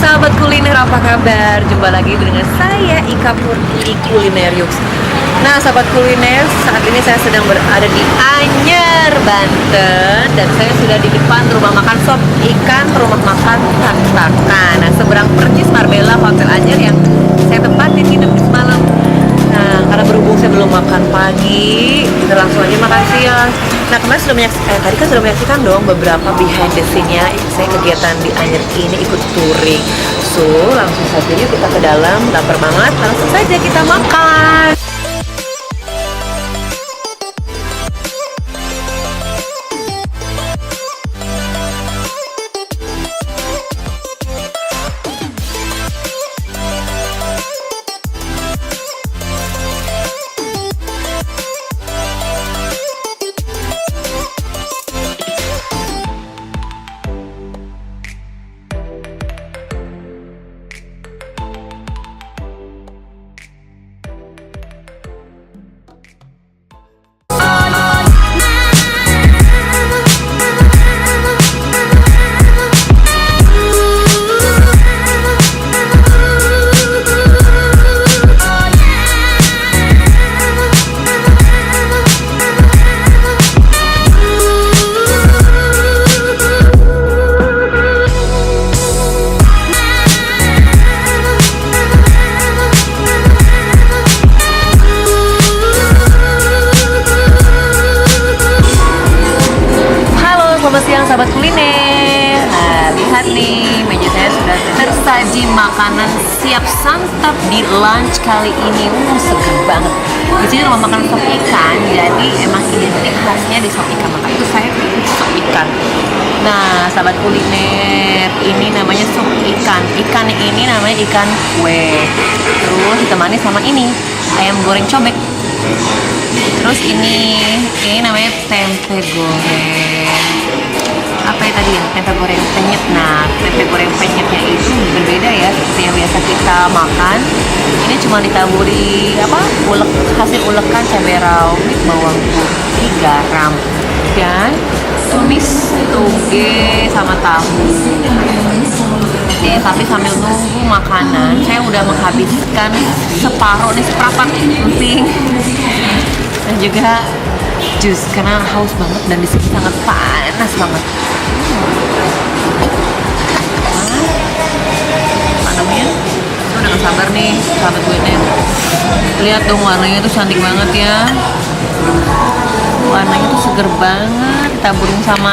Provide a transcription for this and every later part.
sahabat kuliner, apa kabar? Jumpa lagi dengan saya Ika Purti Kulinerius. Nah sahabat kuliner, saat ini saya sedang berada di Anyer, Banten. Dan saya sudah di depan rumah makan sop ikan, rumah makan Tak-Takan. Nah seberang persis Marbella Hotel Anyer yang saya tempatin hidup semalam. Nah karena berhubung saya belum makan pagi, kita langsung aja makan siang. Nah kemarin tadi kan sudah menyaksikan dong beberapa behind the scene-nya saya kegiatan di Anyer ini, ikut touring. So langsung saja yuk kita ke dalam, lapar banget, langsung saja kita makan. Selamat siang sahabat kuliner. Nah, lihat nih, meja saya sudah tersaji makanan siap santap di lunch kali ini. Seger banget. Di sini rumah makan sop ikan, jadi emang identik khasnya di sop ikan. Maka itu saya pilih sop ikan. Nah, sahabat kuliner, ini namanya sop ikan. Ikan ini namanya ikan kue. Terus ditemani sama ini, ayam goreng cobek. Terus ini namanya tempe goreng. Apa ya tadi, tempe goreng penyet. Nah, tempe goreng penyetnya itu berbeda ya seperti yang biasa kita makan. Ini cuma ditaburi hasil ulekan cabai rawit, bawang putih, garam, dan tumis toge sama tahu. Oke, tapi sambil nunggu makanan, saya udah menghabiskan seprapat emping dan juga jus karena haus banget dan di sini sangat panas banget. Apa namanya? Saya udah gak sabar nih sahabat kuliner. Lihat dong warnanya tuh cantik banget ya. Warnanya tuh seger banget, ditaburin sama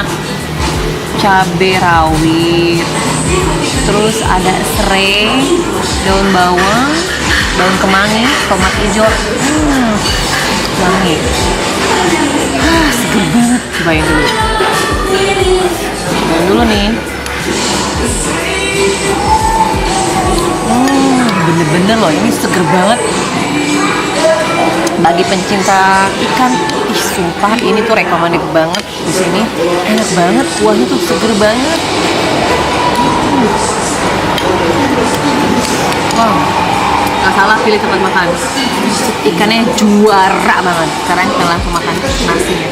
cabai rawit. Terus ada serai, daun bawang, daun kemangi, tomat hijau. Wangi. Seger banget. Cobain dulu. Cobain dulu nih. Bener-bener loh, ini seger banget. Bagi pencinta ikan, sumpah ini tuh recommended banget di sini. Enak banget, kuahnya tuh seger banget. Wow, gak salah pilih tempat makan. Ikannya juara banget. Sekarang kita langsung makan nasinya.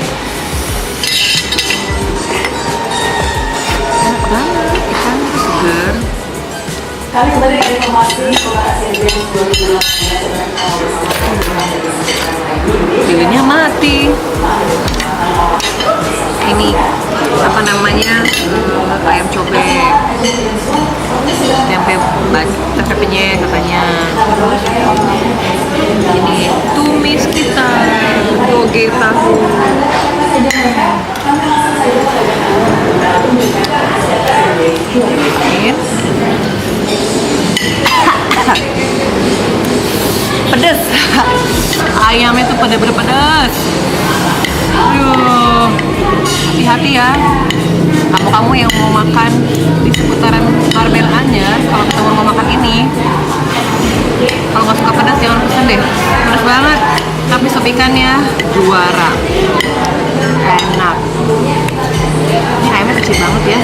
Enak banget, ikan seger. Kami kembali dengan informasi Lilinnya mati. Ini apa namanya, ayam cobek, tempe penyet katanya. Ini tumis kita, toge tahu. Pedes. Ayamnya tuh bener-bener pedes. Aduh, hati-hati ya kamu yang mau makan di seputaran Marbella Anyer. Kalau ketemu mau makan ini, kalau nggak suka pedas jangan pesen deh, pedas banget. Tapi sop ikannya juara, enak. Ini ayamnya kecil banget ya,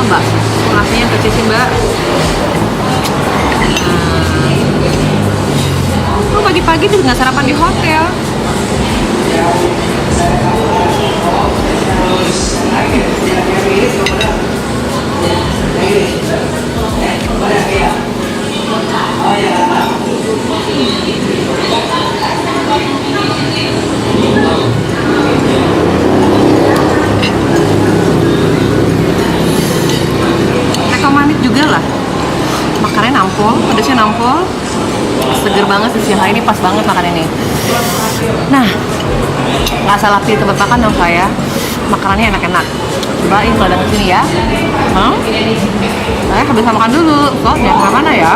mbak. Nasinya kecil sih mbak. Pagi-pagi juga nggak sarapan di hotel. pakai nampol. Seger banget sih siang hari ini, pas banget makan ini. Nah, nggak salah pilih tempat makan dong saya. Makanannya enak-enak. Cobain kalau datang sini ya. Mau? Saya habis makan dulu. Kok jangan kemana-mana ya.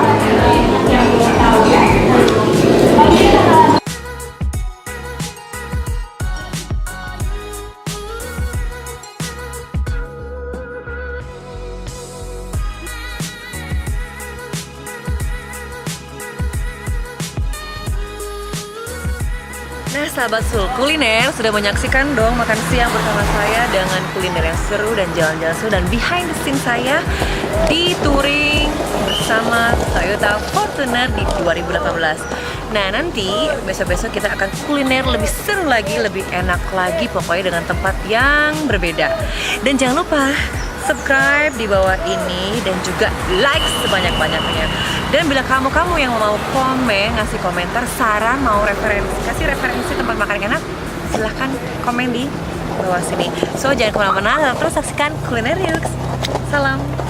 Nah sahabat Sul, kuliner sudah menyaksikan dong makan siang bersama saya dengan kuliner yang seru dan jalan-jalan seru dan behind the scene saya di touring bersama Toyota Fortuner di 2018. Nah nanti besok-besok kita akan kuliner lebih seru lagi, lebih enak lagi pokoknya dengan tempat yang berbeda. Dan jangan lupa subscribe di bawah ini dan juga like sebanyak-banyaknya. Dan bila kamu yang mau komen, ngasih komentar, saran, mau kasih referensi tempat makan enak, silahkan komen di bawah sini. So jangan kemana-mana, terus saksikan Kuliner Yux. Salam.